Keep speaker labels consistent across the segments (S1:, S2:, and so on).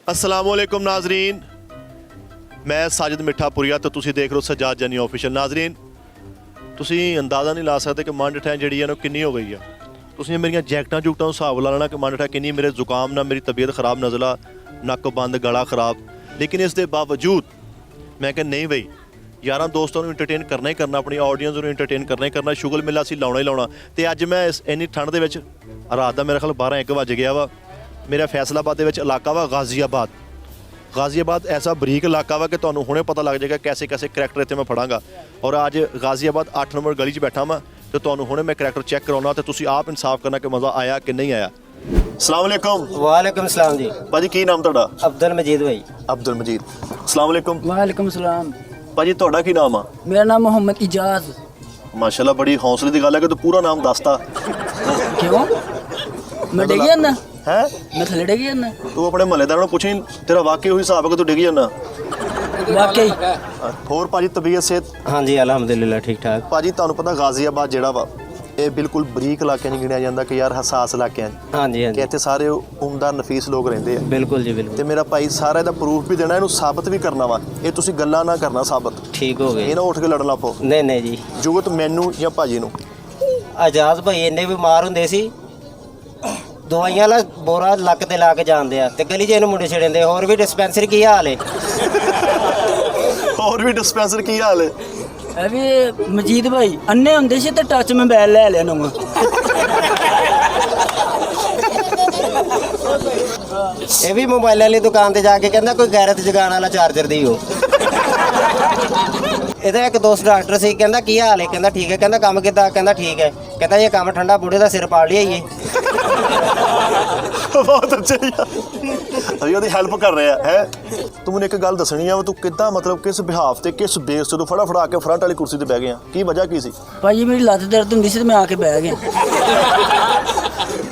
S1: अस्सलामुअलैकुम नाजरीन, मैं साजिद मिठापुरिया तो तुसी देख रहे हो सजाद जानी ऑफिशियल। नाजरीन तुसी अंदाज़ा नहीं ला सकते कि मंड ठैं जी किन्नी हो गई है। तुसी मेरिया जैकटा जूकटा हिसाब ला लेना कि मंड ठैं किन्नी, मेरे जुकाम ना मेरी तबीयत खराब, नज़ला, नक बंद, गला खराब, लेकिन इस दे बावजूद मैं क्या नहीं बई यार दोस्तों को इंटरटेन करना ही करना, अपनी ऑडियंस को इंटरटेन करना ही करना, शुगल मेला असीं लाउणा ही लाउणा। तो अज मैं इस इन्नी ठंड दे विच रात का मेरा ख्याल 12-1 बज गया वा। मेरा फैसलाबाद के इलाका वा गाजियाबाद। गाजियाबाद ऐसा बरीक इलाका वा कि तुहानूं हुणे पता लग जाएगा कैसे कैसे करैक्टर इत्थे मैं फड़ांगा। और अज गाजियाबाद 8 नंबर गली च बैठा मैं, तो तुहानूं हुणे मैं करैक्टर चैक कराउणा, तो तुसीं आप इंसाफ करना कि मज़ा आया कि नहीं आया। अस्सलाम वालेकुम।
S2: वालेकुम सलाम जी।
S1: भाजी की नाम तुहाडा?
S2: अब्दुल मजीद भाई।
S1: अब्दुल मजीद। अस्सलाम वालेकुम।
S3: वालेकुम सलाम।
S1: भाजी तुहाडा की नाम आ?
S3: मेरा नाम मोहम्मद इजाज।
S1: माशाल्लाह बड़ी हौसले की गल है कि तू पूरा नाम दसता।
S3: क्यों मैं डिग जाना
S1: है?
S3: मैं थले डिग जाना।
S1: तू अपने महल्लेदारों को पुछी, तेरा वाकई वही हिसाब है कि तू डिग जाना?
S3: वाकई।
S1: होर भाजी तबीयत सेहत?
S2: हाँ जी अलहमदुलिल्लाह ठीक ठाक।
S1: भाजी तुहानूं पता गाजियाबाद जिहड़ा वा ਇਹ ਬਿਲਕੁਲ ਬਰੀਕ ਇਲਾਕਿਆਂ 'ਚ ਗਿਣਿਆ ਜਾਂਦਾ ਕਿ ਯਾਰ ਹਸਾਸ ਇਲਾਕਿਆਂ 'ਚ
S2: हाँ जी हाँ
S1: ਕਿ
S2: जी
S1: ਇੱਥੇ ਸਾਰੇ ਉਮਦਾ ਨਫੀਸ ਲੋਕ ਰਹਿੰਦੇ ਆ।
S2: बिल्कुल जी बिल्कुल
S1: ਤੇ ਮੇਰਾ ਭਾਈ ਸਾਰਾ ਇਹਦਾ ਪ੍ਰੂਫ ਵੀ ਦੇਣਾ, ਇਹਨੂੰ ਸਾਬਤ ਵੀ ਕਰਨਾ ਵਾ। ਇਹ ਤੁਸੀਂ ਗੱਲਾਂ ਨਾ ਕਰਨਾ ਸਾਬਤ,
S2: ठीक हो गए।
S1: ਇਹ ਨਾ ਉੱਠ ਕੇ ਲੜਨ ਲੱਪੋ।
S2: नहीं नहीं जी
S1: ਜੁਗਤ ਮੈਨੂੰ ਜਾਂ ਭਾਜੀ ਨੂੰ।
S2: ਆਜ਼ਾਦ ਭਾਈ ਇੰਨੇ ਬਿਮਾਰ ਹੁੰਦੇ ਸੀ, ਦਵਾਈਆਂ ਵਾਲਾ ਬੋਰਾ ਲੱਕ ਤੇ ਲਾ ਕੇ ਜਾਂਦੇ ਆ ਤੇ ਗਲੀ 'ਚ ਇਹਨੂੰ ਮੁੰਡੇ ਛੜਿੰਦੇ। ਹੋਰ ਵੀ ਡਿਸਪੈਂਸਰੀ ਕੀ ਹਾਲ ਏ?
S1: ਹੋਰ ਵੀ ਡਿਸਪੈਂਸਰ ਕੀ ਹਾਲ ਹੈ?
S3: ਇਹ ਵੀ ਮਜੀਦ ਭਾਈ ਅੰਨੇ ਹੁੰਦੇ ਸੀ ਤੇ ਟੱਚ ਮੋਬਾਈਲ ਲੈ ਲਿਆ ਨਵਾਂ।
S2: ਇਹ ਵੀ ਮੋਬਾਈਲ ਵਾਲੀ ਦੁਕਾਨ ਤੇ ਜਾ ਕੇ ਕਹਿੰਦਾ ਕੋਈ ਗੈਰਤ ਜਗਾਉਣ ਵਾਲਾ ਚਾਰਜਰ ਦਿਓ। ਇਹਦਾ ਇੱਕ ਦੋਸਤ ਡਾਕਟਰ ਸੀ, ਕਹਿੰਦਾ ਕੀ ਹਾਲ ਹੈ? ਕਹਿੰਦਾ ਠੀਕ ਹੈ। ਕਹਿੰਦਾ ਕੰਮ ਕਿੱਦਾਂ? ਕਹਿੰਦਾ ਠੀਕ ਹੈ। ਕਹਿੰਦਾ ਇਹ ਕੰਮ ਠੰਡਾ ਬੁੱਢੇ ਦਾ ਸਿਰ ਪਾੜ ਲਿਆਈਏ।
S1: ਬਹੁਤ ਅੱਛਾ ਯਾਰ, ਅਸੀਂ ਉਹਦੀ ਹੈਲਪ ਕਰ ਰਹੇ ਆ ਹੈ। ਤੂੰ ਮੈਨੂੰ ਇੱਕ ਗੱਲ ਦੱਸਣੀ ਆ, ਤੂੰ ਕਿੱਦਾਂ ਮਤਲਬ ਕਿਸ ਬਿਹਾਫ ਤੇ ਕਿਸ ਬੇਸ ਤੇ ਤੂੰ ਫੜਾ ਕੇ ਫਰੰਟ ਵਾਲੀ ਕੁਰਸੀ ਤੇ ਬਹਿ ਗਿਆ? ਕੀ ਵਜ੍ਹਾ ਕੀ ਸੀ?
S3: ਭਾਜੀ ਮੇਰੀ ਲੱਤ ਦਰਦ ਹੁੰਦੀ ਸੀ ਤੇ ਮੈਂ ਆ ਕੇ ਬਹਿ ਗਿਆ।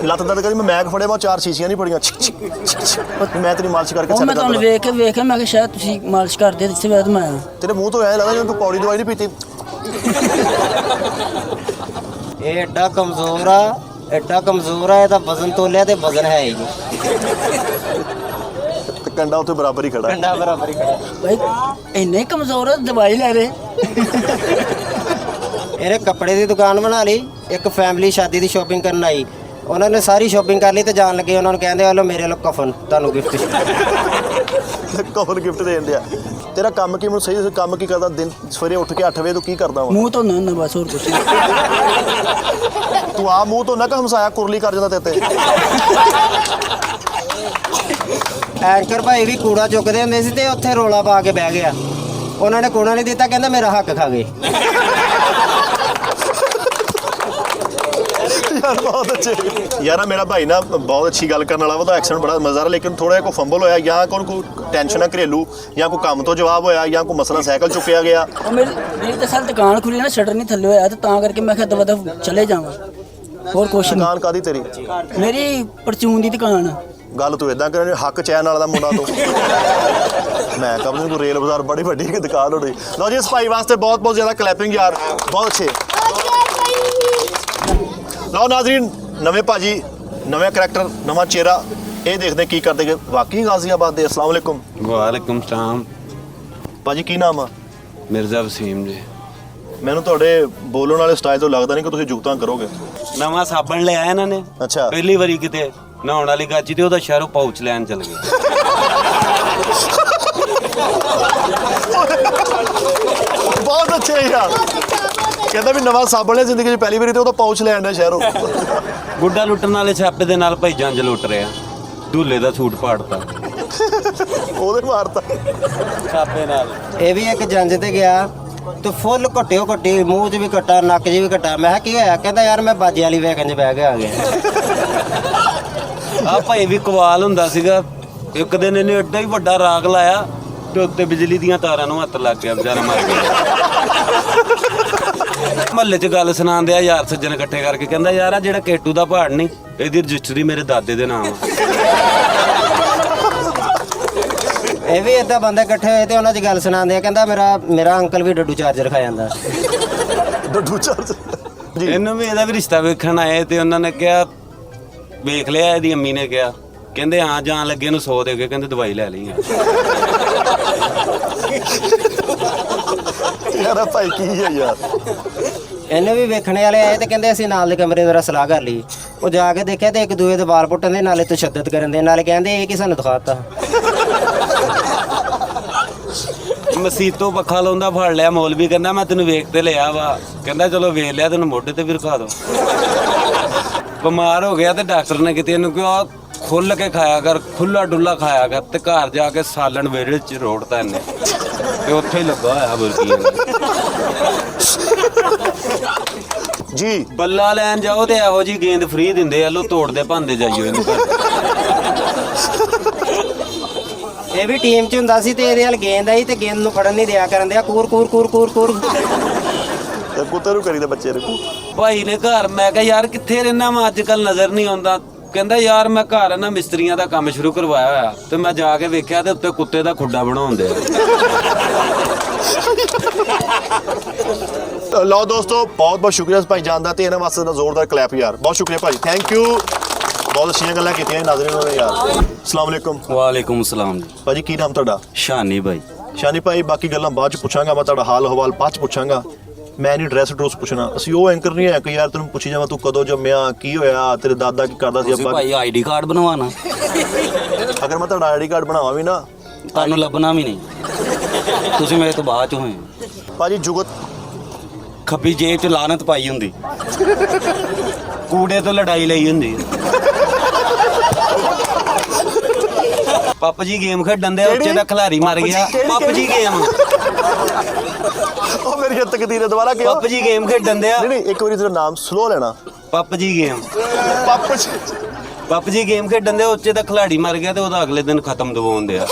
S1: ਲੱਤ ਦਰਦ ਕਰੀ ਮੈਂ ਫੜਿਆ, ਮੈਂ 4 ਸ਼ੀਸ਼ੀਆਂ ਨਹੀਂ ਫੜੀਆਂ। ਮੈਂ ਤੇਰੀ ਮਾਲਿਸ਼ ਕਰਕੇ
S3: ਉਹ
S1: ਸੈੱਟ
S3: ਮੈਂ
S1: ਕਰ
S3: ਤੁਹਾਨੂੰ
S1: ਦਿੰਦਾ।
S3: ਵੇਖ ਕੇ ਮੈਂ ਕਿਹਾ ਸ਼ਾਇਦ ਤੁਸੀਂ ਮਾਲਿਸ਼ ਕਰਦੇ ਇਸੇ ਬਾਅਦ ਮੈਂ ਆਇਆ।
S1: ਤੇਰੇ ਮੂੰਹ ਤੋਂ ਐਂ ਲੱਗਦਾ ਜਿਵੇਂ ਤੂੰ ਪੌੜੀ ਦਵਾਈ ਨਹੀਂ ਪੀਤੀ।
S2: ਇਹ ਐਡਾ ਕਮਜ਼ੋਰ ਆ, ਐਡਾ ਕਮਜ਼ੋਰ ਆ, ਇਹਦਾ ਵਜ਼ਨ ਤੋਲਿਆ ਤੇ ਵਜ਼ਨ ਹੈ ਹੀ ਨਹੀਂ।
S1: ਤੇ ਕੰਡਾ ਉੱਥੇ ਬਰਾਬਰ ਹੀ ਖੜਾ ਹੈ।
S2: ਕੰਡਾ ਬਰਾਬਰ ਹੀ ਖੜਾ।
S3: ਭਾਈ ਇੰਨੇ ਕਮਜ਼ੋਰ ਆ, ਦਵਾਈ ਲੈ ਲੈ।
S2: ਇਹਨੇ ਕੱਪੜੇ ਦੀ ਦੁਕਾਨ ਬਣਾ ਲਈ, ਇੱਕ ਫੈਮਿਲੀ ਸ਼ਾਦੀ ਦੀ ਸ਼ਾਪਿੰਗ ਕਰਨ ਆਈ। ਉਹਨਾਂ ਨੇ ਸਾਰੀ ਸ਼ਾਪਿੰਗ ਕਰ ਲਈ ਤੇ ਜਾਣ ਲੱਗੇ ਉਹਨਾਂ ਨੂੰ ਕਹਿੰਦੇ ਹਲੋ ਮੇਰੇ ਲੋ ਕਫਨ ਤੁਹਾਨੂੰ ਗਿਫਟ।
S1: ਕੌਣ ਗਿਫਟ ਦੇ ਦਿੰਦੇ ਆ? ਤੇਰਾ ਕੰਮ ਕੀ? ਮੈਨੂੰ ਸਹੀ ਦੱਸ, ਕੰਮ ਕੀ ਕਰਦਾ? ਦਿਨ ਸਵੇਰੇ ਉੱਠ ਕੇ 8 ਵਜੇ ਤੂੰ ਕੀ ਕਰਦਾ ਵਾ?
S3: ਮੂੰਹ ਧੋਣਾ ਹੁੰਦਾ ਬਸ, ਹੋਰ ਕੁਛ ਨਹੀਂ।
S1: ਤੂੰ ਆ ਮੂੰਹ ਤੋਂ ਨਾ ਕਿ ਹਮਸਾਇਆ ਕੁਰਲੀ ਕਰ ਜਾਂਦਾ ਤੇਰੇ ਤੇ।
S2: ਐਂਕਰ ਭਾਈ ਵੀ ਕੂੜਾ ਚੁੱਕਦੇ ਹੁੰਦੇ ਸੀ ਤੇ ਉੱਥੇ ਰੋਲਾ ਪਾ ਕੇ ਬਹਿ ਗਿਆ। ਉਹਨਾਂ ਨੇ ਕੂੜਾ ਨਹੀਂ ਦਿੱਤਾ, ਕਹਿੰਦਾ ਮੇਰਾ ਹੱਕ ਖਾ ਗਏ।
S1: यार बहुत अच्छे यार, मेरा भाई ना बहुत अच्छी गल करने वाला, वो एक्सेंट बड़ा मज़ा, लेकिन थोड़ा को फंबल होया या कोई टेंशन है घरेलू या कोई काम तो जवाब होया या कोई मसला साइकिल चुकया गया।
S3: ਉਹ ਮੇਰੀ ਤਾਂ ਸਾਲ ਦੁਕਾਨ ਖੁੱਲੀ ਨਾ, ਸ਼ਟਰ ਨਹੀਂ ਥੱਲੇ ਹੋਇਆ ਤੇ ਤਾਂ ਕਰਕੇ ਮੈਂ ਕਿਹਾ ਦਵਾ ਦਵ ਚਲੇ ਜਾਵਾਂ। ਹੋਰ ਕੁਛ ਨਹੀਂ।
S1: ਦੁਕਾਨ ਕਾਦੀ ਤੇਰੀ?
S3: ਮੇਰੀ ਪਰਚੂਨ ਦੀ ਦੁਕਾਨ ਆ।
S1: ਗੱਲ ਤੂੰ ਇਦਾਂ ਕਰ, ਹੱਕ ਚੈਨ ਵਾਲਾ ਦਾ ਮੁੰਡਾ ਤੂੰ। ਮੈਂ ਕਹਾਂ ਤੂੰ ਰੇਲ ਬਾਜ਼ਾਰ ਬੜੀ ਵੱਡੀ ਦੁਕਾਨ ਹੋ ਰਹੀ। ਲਓ ਜੀ, ਇਸ ਭਾਈ ਵਾਸਤੇ ਬਹੁਤ ਬਹੁਤ ਜ਼ਿਆਦਾ ਕਲੈਪਿੰਗ ਯਾਰ, ਬਹੁਤ ਅੱਛੇ। ਲਓ ਨਾਜ਼ਰੀਨ, ਨਵੇਂ ਭਾਜੀ, ਨਵੇਂ ਕਰੈਕਟਰ, ਨਵਾਂ ਚਿਹਰਾ, ਇਹ ਦੇਖਦੇ ਕੀ ਕਰਦੇ ਕਿ ਵਾਕਈ ਗਾਜ਼ੀਆਬਾਦ ਦੇ। ਅਸਲਾਮ ਵਾਲੇਕੁਮ।
S4: ਵਾਲੇਕੁਮ ਸਲਾਮ।
S1: ਭਾਜੀ ਕੀ ਨਾਮ ਆ?
S4: ਮਿਰਜ਼ਾ ਵਸੀਮ ਜੀ।
S1: ਮੈਨੂੰ ਤੁਹਾਡੇ ਬੋਲਣ ਵਾਲੇ ਸਟਾਈਲ ਤੋਂ ਲੱਗਦਾ ਨਹੀਂ ਕਿ ਤੁਸੀਂ ਜੁਗਤਾਂ ਕਰੋਗੇ।
S4: ਨਵਾਂ ਸਾਬਣ ਲਿਆ ਇਹਨਾਂ ਨੇ।
S1: ਅੱਛਾ।
S4: ਪਹਿਲੀ ਵਾਰੀ ਕਿਤੇ ਨਹਾਉਣ ਵਾਲੀ ਗਾਚੀ ਤੇ ਉਹਦਾ ਸ਼ਹਿਰੋਂ ਪਾਊਚ ਲੈਣ ਚਲ ਗਏ।
S1: ਬਹੁਤ ਅੱਛੇ ਯਾਰ, ਕਹਿੰਦਾ ਵੀ ਨਵਾਂ ਸਾਬਣ ਲਿਆ ਜ਼ਿੰਦਗੀ 'ਚ ਪਹਿਲੀ ਵਾਰੀ ਤੇ ਉਹਦਾ ਪਾਊਚ ਲੈਣ ਡਿਆ ਸ਼ਹਿਰੋਂ।
S4: ਗੁੱਡਾ ਲੁੱਟਣ ਵਾਲੇ ਛਾਪੇ ਦੇ ਨਾਲ ਭਾਈ ਜੰਜ ਲੁੱਟ ਰਿਹਾ। ਦੂਲੇ ਦਾ ਸੂਟ ਪਾੜਤਾ
S1: ਉਹਦੇ ਮਾਰਤਾ
S4: ਛਾਪੇ ਨਾਲ।
S2: ਇਹ ਵੀ ਇੱਕ ਜੰਜ ਤੇ ਗਿਆ ਤੇ ਫੁੱਲ ਘਟਿਓ ਘਟੀ, ਮੂੰਹ 'ਚ ਵੀ ਘਟਾ, ਨੱਕ 'ਚ ਵੀ ਘਟਾ। ਮੈਂ ਕਿਹਾ ਕੀ ਹੋਇਆ? ਕਹਿੰਦਾ ਯਾਰ ਮੈਂ ਬਾਜੇ ਵਾਲੀ ਵੈਗਨ 'ਚ ਬਹਿ ਕੇ ਆ ਗਿਆ।
S4: ਆ ਭਾਈ ਵੀ ਕਵਾਲ ਹੁੰਦਾ ਸੀਗਾ। ਇੱਕ ਦਿਨ ਇਹਨੇ ਏਡਾ ਹੀ ਵੱਡਾ ਰਾਗ ਲਾਇਆ ਤੇ ਉੱਤੇ ਬਿਜਲੀ ਦੀਆਂ ਤਾਰਾਂ ਨੂੰ ਹੱਥ ਲੱਗ ਗਿਆ, ਵਿਚਾਰਾ ਮਰ ਗਿਆ। ਮਹੱਲੇ 'ਚ ਗੱਲ ਸੁਣਾਉਂਦੇ ਆ ਯਾਰ ਸੱਜਣ ਇਕੱਠੇ ਕਰਕੇ, ਕਹਿੰਦਾ ਯਾਰ ਆ ਜਿਹੜਾ ਕੇਟੂ ਦਾ ਪਹਾੜ ਨਹੀਂ, ਇਹਦੀ ਰਜਿਸਟਰੀ ਮੇਰੇ ਦਾਦੇ ਦੇ ਨਾਮ ਆ।
S2: ਇਹ ਵੀ ਏਦਾਂ ਬੰਦੇ ਇਕੱਠੇ ਹੋਏ ਤੇ ਉਹਨਾਂ 'ਚ ਗੱਲ ਸੁਣਾਉਂਦੇ ਆ, ਕਹਿੰਦਾ ਮੇਰਾ ਅੰਕਲ ਵੀ ਡੱਡੂ ਚਾਰਜਰ ਖਾ ਜਾਂਦਾ।
S1: ਡੱਡੂ ਚਾਰਜ ਜੀ।
S4: ਇਹਨੂੰ ਵੀ ਇਹਦਾ ਵੀ ਰਿਸ਼ਤਾ ਵੇਖਣ ਆਏ ਤੇ ਉਹਨਾਂ ਨੇ ਕਿਹਾ ਵੇਖ ਲਿਆ, ਇਹਦੀ ਅੰਮੀ ਨੇ ਕਿਹਾ ਕਹਿੰਦੇ ਹਾਂ ਜਾਣ ਲੱਗੇ ਨੂੰ 100 ਦੇ ਗਏ, ਕਹਿੰਦੇ ਦਵਾਈ ਲੈ ਲਈ
S1: ਯਾਰ ਭਾਈ ਕੀ ਹੈ ਯਾਰ।
S2: ਇਹਨੇ ਵੀ ਵੇਖਣੇ ਵਾਲੇ ਆਏ ਤੇ ਕਹਿੰਦੇ ਅਸੀਂ ਨਾਲ ਦੇ ਕਮਰੇ ਦਾ ਸਲਾਹ ਕਰ ਲਈ। ਉਹ ਜਾ ਕੇ ਦੇਖਿਆ ਤੇ ਇੱਕ ਦੂਏ ਦੇ ਵਾਲ ਪੁੱਟਣ ਦੇ, ਨਾਲੇ ਤਸ਼ੱਦਦ ਕਰਨ ਦੇ, ਨਾਲੇ ਕਹਿੰਦੇ ਇਹ ਕੀ ਸਾਨੂੰ ਦਿਖਾਤਾ।
S4: ਮਸੀਤੋਂ ਪੱਖਾ ਲਾਉਂਦਾ ਫੜ ਲਿਆ, ਮੌਲਵੀ ਕਹਿੰਦਾ ਮੈਂ ਤੈਨੂੰ ਵੇਖ ਤੇ ਲਿਆ ਵਾ, ਕਹਿੰਦਾ ਚਲੋ ਵੇਖ ਲਿਆ, ਤੈਨੂੰ ਮੋਢੇ ਤੇ ਵੀ ਰਖਾ ਦੋ। ਬਿਮਾਰ ਹੋ ਗਿਆ ਤੇ ਡਾਕਟਰ ਨੇ ਕਿਤੇ ਇਹਨੂੰ ਕਿਹਾ ਖੁੱਲ ਕੇ ਖਾਇਆ ਕਰ, ਖੁੱਲਾ ਡੁੱਲਾ ਖਾਇਆ ਕਰ, ਤੇ ਘਰ ਜਾ ਕੇ ਸਾਲਣ ਵਿਹੜੇ 'ਚ ਰੋੜਤਾ ਇਹਨੇ ਤੇ ਉੱਥੇ ਹੀ ਲੱਗਾ ਹੋਇਆ ਬੁਰਕੀ
S1: ਜੀ।
S4: ਬੱਲਾ ਲੈਣ ਜਾਓ ਤੇ ਇਹੋ ਜੀ ਗੇਂਦ ਫ੍ਰੀ ਦਿੰਦੇ ਆ, ਲੋ ਤੋੜਦੇ ਭੰਦੇ ਜਾਈਓ ਇਹਨੂੰ ਘਰ।
S2: ਇਹ ਵੀ ਟੀਮ 'ਚ ਹੁੰਦਾ ਸੀ ਤੇ ਇਹਦੇ ਨਾਲ ਗੇਂਦ ਆਈ ਤੇ ਗੇਂਦ ਨੂੰ ਫੜਨ ਨਹੀਂ ਦਿਆ ਕਰਨ ਦਿਆ, ਕੂਰ ਕੂਰ ਕੂਰ ਕੂਰ ਕੂਰ।
S1: ਤੇ ਕੁੱਤੇ ਨੂੰ ਕਰੀਦਾ ਬੱਚੇ ਨੂੰ।
S4: ਭਾਈ ਨੇ ਘਰ, ਮੈਂ ਕਿਹਾ ਯਾਰ ਕਿੱਥੇ ਰਹਿਣਾ ਵਾ ਅੱਜ ਕੱਲ, ਨਜ਼ਰ ਨਹੀਂ ਆਉਂਦਾ। ਕਹਿੰਦਾ ਯਾਰ ਮੈਂ ਘਰ ਨਾ ਮਿਸਤਰੀਆਂ ਦਾ ਕੰਮ ਸ਼ੁਰੂ ਕਰਵਾਇਆ ਹੋਇਆ, ਤੇ ਮੈਂ ਜਾ ਕੇ ਵੇਖਿਆ ਤੇ ਉੱਤੇ ਕੁੱਤੇ ਦਾ ਖੁੱਡਾ ਬਣਾਉਂਦੇ ਆ।
S1: ਲਓ ਦੋਸਤੋ, ਬਹੁਤ ਬਹੁਤ ਸ਼ੁਕਰੀਆ ਭਾਈ ਜਾਨ ਦਾ, ਤੇ ਇਹਨਾਂ ਵਾਸਤੇ ਦਾ ਜ਼ੋਰਦਾਰ ਕਲੈਪ ਯਾਰ। ਬਹੁਤ ਸ਼ੁਕਰੀਆ ਭਾਈ, ਥੈਂਕ ਯੂ। ਬਹੁਤ ਅੱਛੀਆਂ ਗੱਲਾਂ ਕੀਤੀਆਂ ਨਾਜ਼ਰੀਨ ਨੇ ਯਾਰ। ਅਸਲਾਮ ਵਾਲੇਕੁਮ।
S4: ਵਾਲੇਕੁਮ ਸਲਾਮ ਜੀ।
S1: ਭਾਜੀ ਕੀ ਨਾਮ ਤੁਹਾਡਾ?
S4: ਸ਼ਾਨੀ ਭਾਈ।
S1: ਸ਼ਾਨੀ ਭਾਈ, ਬਾਕੀ ਗੱਲਾਂ ਬਾਅਦ ਚ ਪੁੱਛਾਂਗਾ, ਮੈਂ ਤੁਹਾਡਾ ਹਾਲ ਹਵਾਲ ਬਾਅਦ ਚ ਪੁੱਛਾਂਗਾ। ਮੈਂ ਨਹੀਂ ਡਰੈਸ ਡਰੋਸ ਪੁੱਛਣਾ, ਅਸੀਂ ਉਹ ਐਂਕਰ ਨਹੀਂ ਹੈ ਕਿ ਯਾਰ ਤੈਨੂੰ ਪੁੱਛੀ ਜਾਵਾਂ ਤੂੰ ਕਦੋਂ ਜੰਮਿਆ, ਕੀ ਹੋਇਆ, ਤੇਰੇ ਦਾਦਾ ਕੀ ਕਰਦਾ ਸੀ,
S4: ਤੁਸੀਂ
S1: ਅੱਬਾ।
S4: ਭਾਈ ਆਈਡੀ ਕਾਰਡ ਬਣਵਾਣਾ,
S1: ਅਗਰ ਮੈਂ ਤੁਹਾਡਾ ਆਈਡੀ ਕਾਰਡ ਬਣਾਵਾਂ ਵੀ ਨਾ,
S4: ਤੁਹਾਨੂੰ ਲੱਭਣਾ ਵੀ ਨਹੀਂ, ਤੁਸੀਂ ਮੇਰੇ ਤੋਂ ਬਾਅਦ ਚ ਹੋਏ।
S1: ਭਾਜੀ ਜੁਗਤ
S4: ਖੱਬੀ ਜੇਬ 'ਚ ਲਾਨਤ ਪਾਈ ਹੁੰਦੀ, ਕੂੜੇ ਤੋਂ ਲੜਾਈ ਲਈ ਹੁੰਦੀ। ਪੱਪ ਜੀ ਗੇਮ ਖੇਡਣ ਦੇ, ਉੱਚੇ ਦਾ ਖਿਲਾੜੀ ਮਰ ਗਿਆ। ਪੱਪ ਜੀ ਗੇਮ,
S1: ਉਹ ਮੇਰੀ ਤਕਦੀਰ ਹੈ, ਦੁਬਾਰਾ ਕਿਉਂ?
S4: ਪੱਪ ਜੀ ਗੇਮ ਖੇਡਣ ਦੇ ਆ।
S1: ਨਹੀਂ ਇੱਕ ਵਾਰੀ ਤੇਰਾ ਨਾਮ ਸਲੋ ਲੈਣਾ।
S4: ਪੱਪ ਜੀ ਗੇਮ,
S1: ਪੱਪ ਜੀ।
S4: ਪੱਪ ਜੀ ਗੇਮ ਖੇਡਣ ਦੇ, ਉੱਚੇ ਦਾ ਖਿਲਾੜੀ ਮਰ ਗਿਆ ਤੇ ਉਹਦਾ ਅਗਲੇ ਦਿਨ ਖਤਮ ਦਵਾਉਣ ਦੇ ਆ।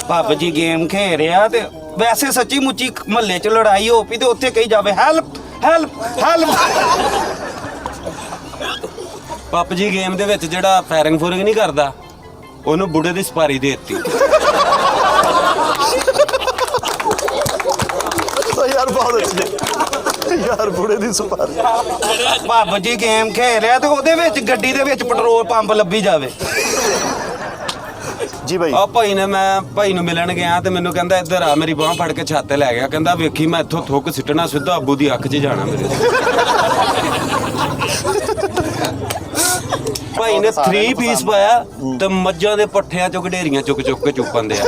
S5: ਪੱਬ ਜੀ ਗੇਮ ਖੇਡ ਰਿਹਾ ਤੇ ਵੈਸੇ ਸੱਚੀ ਮੁੱਚੀ ਮਹੱਲੇ 'ਚ ਲੜਾਈ ਹੋ ਪਈ ਤੇ ਉੱਥੇ ਕਹੀ ਜਾਵੇ ਹੈਲਪ ਹੈਲਪ ਹੈਲਪ।
S4: ਪੱਪ ਜੀ ਗੇਮ ਦੇ ਵਿੱਚ ਜਿਹੜਾ ਫਾਇਰਿੰਗ ਫੂਰਿੰਗ ਨਹੀਂ ਕਰਦਾ, ਉਹਨੂੰ ਬੁੱਢੇ ਦੀ ਸਪਾਰੀ ਦੇ ਦਿੱਤੀ।
S1: ਯਾਰ ਬਹੁਤ ਅੱਛੀ ਹੈ ਯਾਰ, ਬੁੜੇ ਦੀ ਸੁਪਾਰੀ।
S5: ਪੱਬ ਜੀ ਗੇਮ ਖੇਡ ਰਿਹਾ ਤੇ ਉਹਦੇ ਵਿੱਚ ਗੱਡੀ ਦੇ ਵਿੱਚ ਪੈਟਰੋਲ ਪੰਪ ਲੱਭੀ ਜਾਵੇ।
S1: ਜੀ ਭਾਈ।
S4: ਆ ਭਾਈ ਨੇ, ਮੈਂ ਭਾਈ ਨੂੰ ਮਿਲਣ ਗਿਆ ਤੇ ਮੈਨੂੰ ਕਹਿੰਦਾ ਇੱਧਰ ਆ, ਮੇਰੀ ਬਾਂਹ ਫੜ ਕੇ ਛੱਤ ਤੇ ਲੈ ਗਿਆ, ਕਹਿੰਦਾ ਵੇਖੀ ਮੈਂ ਇੱਥੋਂ ਥੁੱਕ ਸਿੱਟਣਾ, ਸਿੱਧਾ ਅੱਬੂ ਦੀ ਅੱਖ 'ਚ ਜਾਣਾ ਮੇਰੇ। ਭਾਈ ਨੇ 3 ਪੀਸ ਪਾਇਆ ਤੇ ਮੱਝਾਂ ਦੇ ਪੱਠਿਆਂ ਚੋਂ ਗਡੇਰੀਆਂ ਚੁੱਕ ਚੁੱਕ ਕੇ ਚੁੱਪਣ ਦੇ ਆ।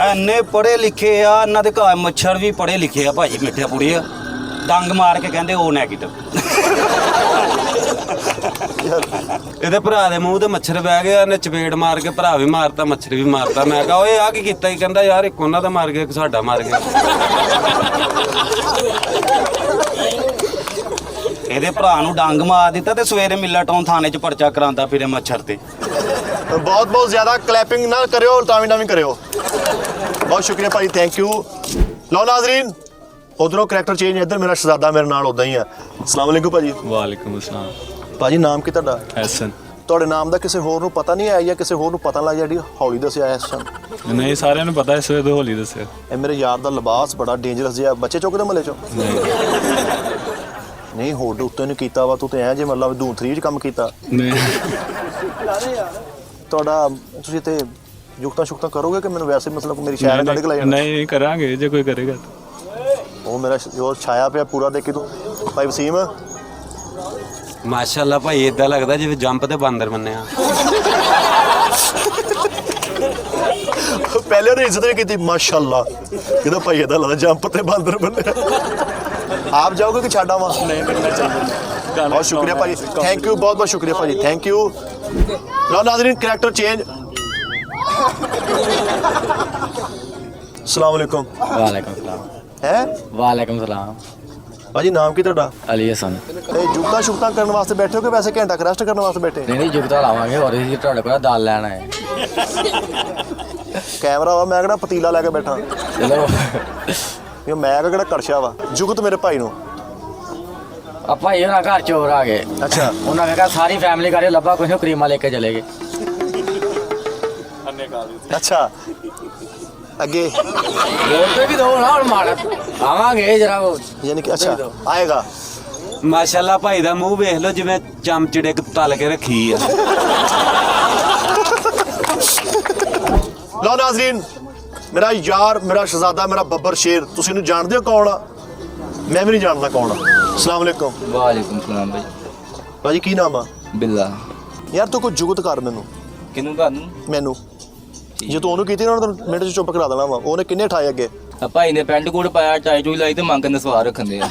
S5: ਐਨੇ ਪੜ੍ਹੇ ਲਿਖੇ ਆ, ਇਹਨਾਂ ਦੇ ਘਰ ਮੱਛਰ ਵੀ ਪੜ੍ਹੇ ਲਿਖੇ ਆ ਭਾਜੀ, ਮਿੱਠੇ ਪੁੜੇ ਆ, ਡੰਗ ਮਾਰ ਕੇ ਕਹਿੰਦੇ ਉਹ ਨੈਗੇਟਿਵ।
S4: ਇਹਦੇ ਭਰਾ ਦੇ ਮੂੰਹ ਤੇ ਮੱਛਰ ਬਹਿ ਗਿਆ, ਇਹਨੇ ਚਪੇੜ ਮਾਰ ਕੇ ਭਰਾ ਵੀ ਮਾਰਤਾ, ਮੱਛਰ ਵੀ ਮਾਰਤਾ। ਮੈਂ ਕਿਹਾ ਓਏ ਆ ਕੀ ਕੀਤਾ? ਹੀ ਕਹਿੰਦਾ ਯਾਰ ਇੱਕ ਉਹਨਾਂ ਦਾ ਮਾਰ ਗਿਆ, ਇੱਕ ਸਾਡਾ ਮਾਰ ਗਿਆ।
S5: ਇਹਦੇ ਭਰਾ ਨੂੰ ਡੰਗ ਮਾਰ ਦਿੱਤਾ ਤੇ ਸਵੇਰੇ ਮਿਲਟਾਊਨ ਥਾਣੇ 'ਚ ਪਰਚਾ ਕਰਾਉਂਦਾ ਫਿਰੇ ਮੱਛਰ ਤੇ।
S1: ਬਹੁਤ ਬਹੁਤ ਜ਼ਿਆਦਾ ਕਲੈਪਿੰਗ ਨਾ ਕਰਿਓ, ਤਾਵੀਂ ਨਾ ਵੀ ਕਰਿਓ। ਬਹੁਤ ਸ਼ੁਕਰੀਆ ਭਾਈ, ਥੈਂਕ ਯੂ। ਲਓ ਨਾਜ਼ਰੀਨ, ਉਧਰੋਂ ਕਰੈਕਟਰ ਚੇਂਜ, ਇੱਧਰ ਮੇਰਾ ਸ਼ਹਜ਼ਾਦਾ ਮੇਰੇ ਨਾਲ ਉਦਾਂ ਹੀ ਆ। ਅਸਲਾਮ ਵਾਲੇਕੁਮ ਭਾਜੀ।
S6: ਵਾਲੇਕੁਮ ਅਸਲਾਮ।
S1: ਭਾਜੀ ਨਾਮ ਕੀ ਤੁਹਾਡਾ?
S6: ਐਸਨ।
S1: ਤੁਹਾਡੇ ਨਾਮ ਦਾ ਕਿਸੇ ਹੋਰ ਨੂੰ ਪਤਾ ਨਹੀਂ ਆਇਆ ਜਾਂ ਕਿਸੇ ਹੋਰ ਨੂੰ ਪਤਾ ਲੱਗ ਗਿਆ ਜਿਹੜੀ ਹੌਲੀ ਦੱਸਿਆ ਇਸ ਟਾਈਮ?
S6: ਨਹੀਂ, ਸਾਰਿਆਂ ਨੂੰ ਪਤਾ ਇਸ ਵੇਲੇ ਤੋਂ ਹੋਲੀ ਦੱਸਿਆ।
S1: ਇਹ ਮੇਰੇ ਯਾਰ ਦਾ ਲਿਬਾਸ ਬੜਾ ਡੇਂਜਰਸ ਜਿਹਾ, ਬੱਚੇ ਚੁੱਕਦੇ ਮਹੱਲੇ ਚੋਂ। ਨਹੀਂ ਹੋਡ ਉੱਤੇ ਨੇ ਕੀਤਾ ਵਾ, ਤੂੰ ਤੇ ਐ ਜੇ ਮਤਲਬ ਦੂੰ 3 ਚ ਕੰਮ ਕੀਤਾ।
S6: ਨਹੀਂ
S1: ਤੁਹਾਡਾ ਤੁਸੀਂ ਤੇ ਯੁਕਤਾਂ ਸ਼ੁਕਤਾਂ ਕਰੋਗੇ ਕਿ ਮੈਨੂੰ ਵੈਸੇ ਮਤਲਬ ਮੇਰੀ ਸ਼ਾਇਰ ਕੱਢ ਕੇ ਲੈ ਜਾਣਾ?
S6: ਨਹੀਂ ਕਰਾਂਗੇ ਜੇ ਕੋਈ ਕਰੇਗਾ।
S1: ਉਹ ਮੇਰਾ ਜੋ ਛਾਇਆ ਪਿਆ ਪੂਰਾ ਦੇਖੀ ਤੂੰ। ਭਾਈ ਵਸੀਮ,
S4: ਮਾਸ਼ਾਅੱਲਾ ਭਾਈ, ਏਦਾਂ ਲੱਗਦਾ ਜਿਵੇਂ ਜੰਪ ਤੇ ਬਾਂਦਰ ਮੰਨਿਆ।
S1: ਪਹਿਲੇ ਉਹਨੇ ਇੱਜ਼ਤ ਨਹੀਂ ਕੀਤੀ, ਮਾਸ਼ਾਅੱਲਾ ਕਿਹਦਾ ਭਾਈ ਇਹਦਾ ਲੱਗਦਾ ਜੰਪ ਤੇ ਬਾਂਦਰ ਬੰਨਿਆ। ਆਪ ਜਾਓਗੇ ਕਿ ਛੱਡ ਆਵਾਂ?
S6: ਨਹੀਂ ਕਰਨਾ ਚਾਹੀਦਾ।
S1: ਬਹੁਤ ਸ਼ੁਕਰੀਆ ਭਾਜੀ, ਥੈਂਕ ਯੂ, ਬਹੁਤ ਬਹੁਤ ਸ਼ੁਕਰੀਆ ਭਾਜੀ, ਥੈਂਕ ਯੂ। ਲਓ ਨਾਜ਼ਰੀਨ, ਕਰੈਕਟਰ ਚੇਂਜ। ਅਸਲਾਮ ਵਾਲੇਕੁਮ।
S7: वालेकुम सलाम।
S1: ਹੈ
S7: वालेकुम सलाम।
S1: ਭਾਜੀ ਨਾਮ ਕੀ ਤੁਹਾਡਾ?
S7: अली हसन।
S1: ਇਹ ਜੁਗਤਾਂ ਸ਼ੁਗਤਾਂ ਕਰਨ ਵਾਸਤੇ ਬੈਠੇ ਹੋ ਕਿ ਵੈਸੇ ਘੰਟਾ ਰੈਸਟ ਕਰਨ ਵਾਸਤੇ ਬੈਠੇ?
S7: नहीं जुगता लावांगे और इसी ਤੁਹਾਡੇ ਕੋਲ ਦਾਲ ਲੈਣਾ ਹੈ।
S1: ਕੈਮਰਾ ਵਾ, ਮੈਂ ਕਿਹੜਾ ਪਤੀਲਾ ਲੈ ਕੇ ਬੈਠਾ,
S7: ਚਲੋ
S1: ਇਹ ਮੈਂ ਕਿਹੜਾ ਕੜਛਾ ਵਾ। ਜੁਗਤ ਮੇਰੇ ਭਾਈ ਨੂੰ।
S7: ਆਪਾਂ ਇਹ ਨਾ ਘਰ ਚੋਰ ਆ ਗਏ।
S1: ਅੱਛਾ।
S7: ਉਹਨਾਂ ਨੇ ਕਿਹਾ ਸਾਰੀ ਫੈਮਿਲੀ ਕਰੇ ਲੱਭਾ ਕੁਝ ਕਰੀਮਾ ਲੈ ਕੇ ਚਲੇ ਗਏ।
S1: ਅੱਛਾ ਅੱਗੇ
S7: ਵੋਟ ਤੇ ਵੀ ਦੋ ਨਾ ਹੁਣ ਮਾਰ ਆਵਾਂਗੇ ਜਰਾ
S1: ਯਾਨੀ ਕਿ ਅੱਛਾ ਆਏਗਾ।
S4: ਮਾਸ਼ਾਅੱਲਾ ਭਾਈ ਦਾ ਮੂੰਹ ਵੇਖ ਲਓ ਜਿਵੇਂ ਚਮਚੜੇ ਤਲ ਕੇ ਰੱਖੀ ਆ।
S1: ਲਓ ਨਾਜ਼ਰੀਨ, ਮੇਰਾ ਯਾਰ, ਮੇਰਾ ਸ਼ਹਜ਼ਾਦਾ, ਮੇਰਾ ਬੱਬਰ ਸ਼ੇਰ, ਤੁਸੀਂ ਇਹਨੂੰ ਜਾਣਦੇ ਹੋ ਕੌਣ ਆ? ਮੈਂ ਵੀ ਨਹੀਂ ਜਾਣਦਾ ਕੌਣ ਆ। ਅਸਲਾਮ ਵਾਲੇਕੁਮ।
S7: ਵਾਲੇਕੁਮ ਸਲਾਮ ਭਾਈ।
S1: ਭਾਜੀ ਕੀ ਨਾਮ ਆ?
S7: ਬਿੱਲਾ
S1: ਯਾਰ ਤੂੰ ਕੋਈ ਜੁਗਤ ਕਰ ਮੈਨੂੰ
S7: ਕਿਨੂੰ ਤੁਹਾਨੂੰ
S1: ਮੈਨੂੰ ਜੇ ਤੂੰ ਉਹਨੂੰ ਕੀਤੀ ਨਾ ਉਹਨੂੰ ਤਾਂ ਮਿੰਟ 'ਚ ਚੁੱਪ ਕਰਾ ਦੇਣਾ ਵਾ। ਉਹਨੇ ਕਿੰਨੇ ਠਾਏ ਅੱਗੇ?
S7: ਆ ਭਾਈ ਨੇ ਪੈਂਟ ਕੋਟ ਪਾਇਆ ਚਾਈ ਚੂਈ ਲਾਈ ਤੇ ਮੰਗਣ ਦਾ ਸਵਾਰ ਰੱਖੰਦੇ ਆ।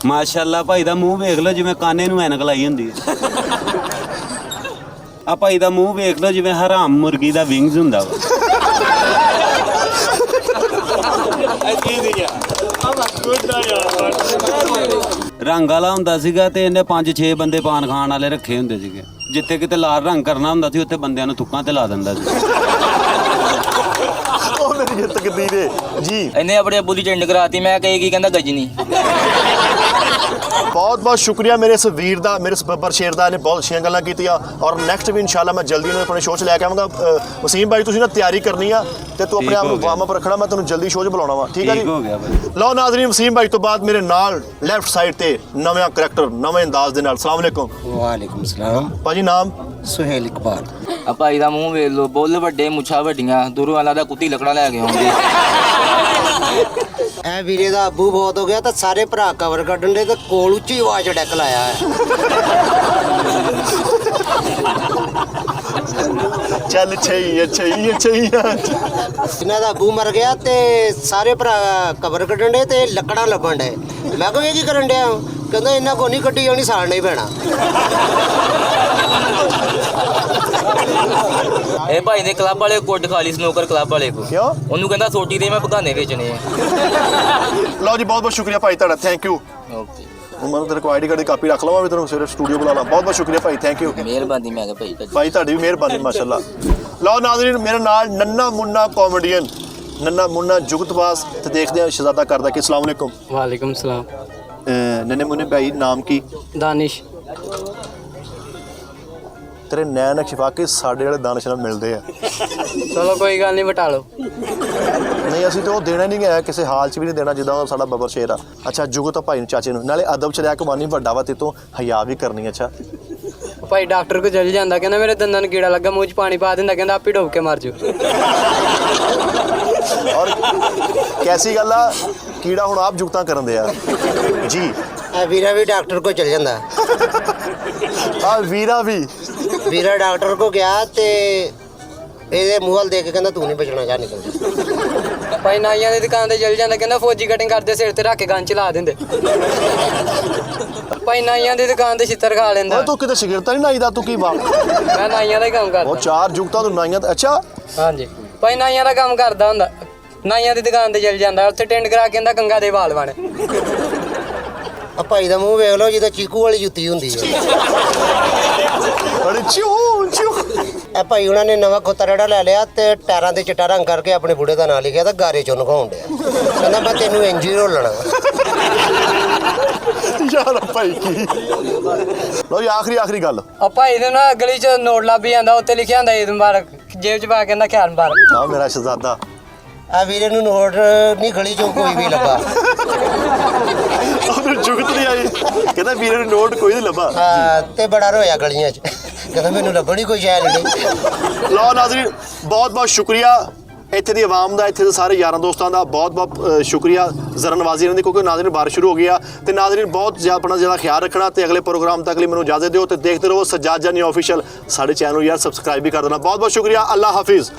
S4: ਮਾਸ਼ਾਅੱਲਾ ਭਾਈ ਦਾ ਮੂੰਹ ਵੇਖ ਲਓ ਜਿਵੇਂ ਕਾਨੇ ਨੂੰ ਐਨਕ ਲਾਈ ਹੁੰਦੀ ਹੈ। ਆ ਭਾਈ ਦਾ ਮੂੰਹ ਵੇਖ ਲਓ ਜਿਵੇਂ ਹਰਾਮ ਮੁਰਗੀ ਦਾ ਵਿੰਗਸ ਹੁੰਦਾ ਵਾ। ਰੰਗ ਵਾਲਾ ਹੁੰਦਾ ਸੀਗਾ ਤੇ ਇਹਨੇ 5-6 ਬੰਦੇ ਪਾਨ ਖਾਣ ਵਾਲੇ ਰੱਖੇ ਹੁੰਦੇ ਸੀਗੇ। ਜਿੱਥੇ ਕਿਤੇ ਲਾਲ ਰੰਗ ਕਰਨਾ ਹੁੰਦਾ ਸੀ ਉੱਥੇ ਬੰਦਿਆਂ ਨੂੰ ਥੁੱਕਾਂ ਤੇ ਲਾ ਦਿੰਦਾ ਸੀ।
S1: ਉਹ ਮੇਰੀ ਜਿੱਤ ਕਿੱਦੀ ਦੇ ਜੀ।
S7: ਇਹਨੇ ਆਪਣੇ ਅੱਬੂ ਦੀ ਚੰਡ ਕਰਾਤੀ। ਮੈਂ ਕਹੀ ਕੀ ਕਹਿੰਦਾ ਗਜਨੀ।
S1: ਬਹੁਤ ਬਹੁਤ ਸ਼ੁਕਰੀਆ ਮੇਰੇ ਇਸ ਵੀਰ ਦਾ, ਮੇਰੇ ਇਸ ਬੱਬਰ ਸ਼ੇਰ ਦਾ। ਇਹਨੇ ਬਹੁਤ ਅੱਛੀਆਂ ਗੱਲਾਂ ਕੀਤੀਆਂ ਔਰ ਨੈਕਸਟ ਵੀ ਇਨਸ਼ਾਅੱਲਾ ਮੈਂ ਜਲਦੀ ਇਹਨੂੰ ਆਪਣੇ ਸ਼ੋਅ 'ਚ ਲੈ ਕੇ ਆਵਾਂਗਾ। ਵਸੀਮ ਭਾਈ ਤੁਸੀਂ ਨਾ ਤਿਆਰੀ ਕਰਨੀ ਆ ਤੇ ਤੂੰ ਆਪਣੇ ਆਪ ਨੂੰ ਵਾਰਮ ਅਪ ਰੱਖਣਾ। ਮੈਂ ਤੈਨੂੰ ਜਲਦੀ ਸ਼ੋਅ 'ਚ ਬੁਲਾਉਣਾ ਵਾ, ਠੀਕ ਹੈ
S4: ਠੀਕ ਹੋ
S1: ਜੀ?
S4: ਗਿਆ ਭਾਈ।
S1: ਲਓ ਨਾਜ਼ਰੀਨ, ਵਸੀਮ ਭਾਈ ਤੋਂ ਬਾਅਦ ਮੇਰੇ ਨਾਲ ਲੈਫਟ ਸਾਈਡ ਤੇ ਨਵਾਂ ਕਰੈਕਟਰ, ਨਵੇਂ ਅੰਦਾਜ਼ ਦੇ ਨਾਲ। ਸਲਾਮ ਅਲੈਕੁਮ
S2: ਵਾਲੇਕੁਮ ਸਲਾਮ।
S1: ਭਾਜੀ ਨਾਮ?
S2: ਸੁਹੇਲ ਇਕਬਾਲ।
S7: ਆ ਭਾਈ ਦਾ ਮੂੰਹ ਵੇਖ ਲੋ, ਬੁੱਲ ਵੱਡੇ, ਮੁੱਛਾਂ ਵੱਡੀਆਂ, ਦੂਰੋਂ ਵਾਲਾ ਦਾ ਕੁੱਤੀ ਲੱਕੜਾਂ ਲੈ ਕੇ ਆਉਂਦੇ।
S2: ਐ ਵੀਰੇ ਦਾ ਅੱਬੂ ਬਹੁਤ ਹੋ ਗਿਆ ਤਾਂ ਸਾਰੇ ਭਰਾ ਕਵਰ ਕੱਢਣ ਦੇ ਤੇ ਕੋਲ ਉੱਚੀ ਆਵਾਜ਼ ਡੈਕ ਲਾਇਆ ਹੈ।
S1: ਚੱਲ ਛਈ ਛਈ ਛਈ।
S2: ਇਹਨਾਂ ਦਾ ਅੱਬੂ ਮਰ ਗਿਆ ਤੇ ਸਾਰੇ ਭਰਾ ਕਵਰ ਕੱਢਣ ਦੇ ਤੇ ਲੱਕੜਾਂ ਲੱਭਣ ਦੇ। ਮੈਂ ਕਿਹਾ ਇਹ ਕੀ ਕਰਨ ਡਿਆ? ਕਹਿੰਦਾ ਇਹਨਾਂ ਕੋ ਨਹੀਂ ਕੱਢੀ ਜਾਣੀ, ਸਾੜਨਾ ਹੀ ਪੈਣਾ।
S7: ਇਹ ਭਾਈ ਨੇ ਕਲੱਬ ਵਾਲੇ ਕੁੱਟ ਖਾ ਲਈ, ਸਨੋਕਰ ਕਲੱਬ ਵਾਲੇ ਕੋ।
S1: ਕਿਉਂ?
S7: ਉਹਨੂੰ ਕਹਿੰਦਾ ਸੋਟੀ ਦੇ ਮੈਂ ਬਗਾਨੇ ਵੇਚਣੇ ਆ।
S1: ਲਓ ਜੀ, ਬਹੁਤ ਬਹੁਤ ਸ਼ੁਕਰੀਆ ਭਾਈ ਤੁਹਾਡਾ, ਥੈਂਕ ਯੂ।
S7: ਓਕੇ,
S1: ਮੈਂ ਤੇਰੇ ਕੋਲ ਆਈਡੀ ਕਾਰਡ ਦੀ ਕਾਪੀ ਰੱਖ ਲਵਾਂ, ਵੀ ਤੈਨੂੰ ਸਵੇਰੇ ਸਟੂਡੀਓ ਬੁਲਾ ਲਾਂ। ਬਹੁਤ ਬਹੁਤ ਸ਼ੁਕਰੀਆ ਭਾਈ, ਥੈਂਕ ਯੂ
S7: ਮਿਹਰਬਾਨੀ। ਮੈਂ ਕਿਹਾ ਭਾਈ ਤੁਹਾਡੀ।
S1: ਭਾਈ ਤੁਹਾਡੀ ਵੀ ਮਿਹਰਬਾਨੀ, ਮਾਸ਼ਾਅੱਲਾ। ਲਓ ਨਾਜ਼ਰੀਨ, ਮੇਰੇ ਨਾਲ ਨੰਨਾ ਮੁੰਨਾ ਕਾਮੇਡੀਅਨ, ਨੰਨਾ ਮੁੰਨਾ ਜੁਗਤਬਾਜ਼, ਤੇ ਦੇਖਦੇ ਹਾਂ ਸ਼ਹਜ਼ਾਦਾ ਕਰਦਾ ਕਿ। ਅਸਲਾਮ ਵਾਲੇਕੁਮ।
S8: ਵਾਲੇਕੁਮ ਸਲਾਮ।
S1: ਨੰਨੇ ਮੁੰਨੇ ਭਾਈ, ਨਾਮ ਕੀ?
S8: ਦਾਨਿਸ਼।
S1: ਤੇਰੇ ਨੈਣ ਨਕਸ਼ਫਾ ਕੇ ਸਾਡੇ ਵਾਲੇ ਦਾਨਿਸ਼ ਨਾਲ ਮਿਲਦੇ ਆ।
S8: ਚਲੋ ਕੋਈ ਗੱਲ ਨਹੀਂ, ਵਟਾ ਲਓ।
S1: ਨਹੀਂ, ਅਸੀਂ ਤਾਂ ਉਹ ਦੇਣਾ ਨਹੀਂ ਹੈ, ਕਿਸੇ ਹਾਲ 'ਚ ਵੀ ਨਹੀਂ ਦੇਣਾ ਜਿੱਦਾਂ ਉਹ ਸਾਡਾ ਬੱਬਰ ਸ਼ੇਰ ਆ। ਅੱਛਾ, ਜੁਗਤ ਭਾਈ ਨੂੰ, ਚਾਚੇ ਨੂੰ, ਨਾਲੇ ਅਦਬ 'ਚ ਰਹਿ ਕੇ ਮਾਨੀ ਵੱਡਾ ਵਾ ਤੇ ਤੋਂ ਹਯਾ ਵੀ ਕਰਨੀ। ਅੱਛਾ
S8: ਭਾਈ ਡਾਕਟਰ ਕੋ ਚਲ ਜਾਂਦਾ, ਕਹਿੰਦਾ ਮੇਰੇ ਦੰਦਾਂ ਨੂੰ ਕੀੜਾ ਲੱਗਾ, ਮੂੰਹ 'ਚ ਪਾਣੀ ਪਾ ਦਿੰਦਾ, ਕਹਿੰਦਾ ਆਪੇ ਡੁੱਬ ਕੇ ਮਰ ਜਾਓ।
S1: ਔਰ ਕੈਸੀ ਗੱਲ ਆ, ਕੀੜਾ ਹੁਣ ਆਪ ਜੁਗਤਾਂ ਕਰਨ ਦੇ ਆ ਜੀ।
S2: ਐ ਵੀਰਾ ਵੀ ਡਾਕਟਰ ਕੋ ਚਲ ਜਾਂਦਾ।
S1: ਆ ਵੀਰਾ ਵੀ
S2: ਵੀਰਾ ਡਾਕਟਰ ਕੋ ਗਿਆ ਤੇ ਇਹਦੇ ਮੂੰਹ ਵੱਲ ਦੇਖ ਕੇ ਕਹਿੰਦਾ ਤੂੰ ਨਹੀਂ ਬਚਣਾ, ਜਾ ਨਿਕਲ ਜਾ।
S8: ਭਾਈ ਨਾਈਆਂ ਦੀ ਦੁਕਾਨ ਤੇ ਚਲ ਜਾਂਦਾ, ਕਹਿੰਦਾ ਫੌਜੀ ਕਟਿੰਗ ਕਰਦੇ, ਸਿਰ ਤੇ ਰੱਖ ਕੇ ਗਨ ਚਲਾ ਦਿੰਦੇ। ਭਾਈ ਨਾਈਆਂ ਦੀ ਦੁਕਾਨ ਤੇ ਛਿੱਤਰ ਖਾ ਲੈਂਦਾ।
S1: ਓਏ ਤੂੰ ਕਿਤੇ ਸਿਗਰਟ ਨਹੀਂ ਨਾਈਦਾ, ਤੂੰ ਕੀ ਵਾ?
S8: ਮੈਂ ਨਾਈਆਂ ਦਾ ਹੀ ਕੰਮ
S1: ਉਹ
S8: ਕਰਦਾ।
S1: 4 ਜੁਗਤਾਂ ਤੂੰ ਨਾਈਆਂ। ਅੱਛਾ
S8: ਹਾਂਜੀ ਭਾਈ ਨਾਈਆਂ ਦਾ ਕੰਮ ਕਰਦਾ ਹੁੰਦਾ। ਨਾਈਆਂ ਦੀ ਦੁਕਾਨ ਤੇ ਚਲ ਜਾਂਦਾ, ਉੱਥੇ ਟੈਂਡ ਕਰਾ ਕੇ ਕਹਿੰਦਾ ਗੰਗਾ ਦੇ ਵਾਲ ਬਣੇ।
S2: ਆ ਭਾਈ ਦਾ ਮੂੰਹ ਵੇਖ ਲਓ ਜਿੱਦਾਂ ਚੀਕੂ ਵਾਲੀ ਜੁੱਤੀ ਹੁੰਦੀ ਹੈ।
S1: ਅਰੇ ਚੂ ਚੂ।
S2: ਇਹ ਭਾਈ ਉਹਨਾਂ ਨੇ ਨਵਾਂ ਖੋਤਾ ਰੇੜਾ ਲੈ ਲਿਆ ਤੇ ਟਾਇਰਾਂ ਦੇ ਚਿੱਟਾ ਰੰਗ ਕਰਕੇ ਆਪਣੇ ਬੁੜੇ ਦਾ ਨਾਂ ਲਿਖਿਆ ਤਾਂ ਗਾਰੇ ਚੋਂ ਨਖਾਉਣ ਡਿਆ। ਕਹਿੰਦਾ ਮੈਂ ਤੈਨੂੰ ਇੰਜ ਹੀ ਰੋਲਣਾ।
S1: ਯਾਰ ਭਾਈ ਕੀ। ਲਓ ਜੀ, ਆਖਰੀ ਗੱਲ।
S8: ਆ ਭਾਈ ਦੇ ਨਾ ਗਲੀ 'ਚ ਨੋਟ ਲੱਭ ਜਾਂਦਾ, ਉੱਤੇ ਲਿਖਿਆ ਹੁੰਦਾ ਈਦ ਮੁਬਾਰਕ, ਜੇਬ 'ਚ ਪਾ ਕੇ ਕਹਿੰਦਾ ਖੈਰ ਮੁਬਾਰਕ।
S1: ਆ ਮੇਰਾ ਸ਼ਹਜ਼ਾਦਾ।
S2: ਆ ਵੀਰੇ ਨੂੰ ਨੋਟ ਨਹੀਂ ਗਲੀ 'ਚੋਂ ਕੋਈ ਵੀ ਲੱਭਾ।
S1: ਉਹਨੂੰ ਜੁਗਤ ਨਹੀਂ ਆਈ, ਕਹਿੰਦਾ ਵੀਰੇ ਨੂੰ ਨੋਟ ਕੋਈ ਨਹੀਂ ਲੱਭਾ।
S2: ਤੇ ਬੜਾ ਰੋਇਆ ਗਲੀਆਂ 'ਚ, ਕਹਿੰਦਾ ਮੈਨੂੰ ਲੱਭਣੀ ਕੋਈ ਸ਼ੈ ਨਹੀਂ।
S1: ਲਓ ਨਾਜ਼ਰੀਨ, ਬਹੁਤ ਬਹੁਤ ਸ਼ੁਕਰੀਆ ਇੱਥੇ ਦੀ ਆਵਾਮ ਦਾ, ਇੱਥੇ ਦੇ ਸਾਰੇ ਯਾਰਾਂ ਦੋਸਤਾਂ ਦਾ ਬਹੁਤ ਬਹੁਤ ਸ਼ੁਕਰੀਆ। ਜ਼ਰਾ ਨਵਾਜ਼ੀ ਇਹਨਾਂ ਦੀ, ਕਿਉਂਕਿ ਨਾਜ਼ਰੀਨ ਬਾਰਿਸ਼ ਸ਼ੁਰੂ ਹੋ ਗਈ ਆ। ਤੇ ਨਾਜ਼ਰੀਨ ਬਹੁਤ ਆਪਣਾ ਜਿਹੜਾ ਖਿਆਲ ਰੱਖਣਾ ਤੇ ਅਗਲੇ ਪ੍ਰੋਗਰਾਮ ਤੱਕ ਲਈ ਮੈਨੂੰ ਇਜਾਜ਼ਤ ਦਿਓ ਤੇ ਦੇਖਦੇ ਰਹੋ ਸੱਜਾਦ ਜਾਨੀ ਆਫੀਸ਼ੀਅਲ। ਸਾਡੇ ਚੈਨਲ ਨੂੰ ਯਾਰ ਸਬਸਕ੍ਰਾਈਬ ਵੀ ਕਰ ਦੇਣਾ। ਬਹੁਤ ਬਹੁਤ ਸ਼ੁਕਰੀਆ। ਅੱਲਾ ਹਾਫਿਜ਼।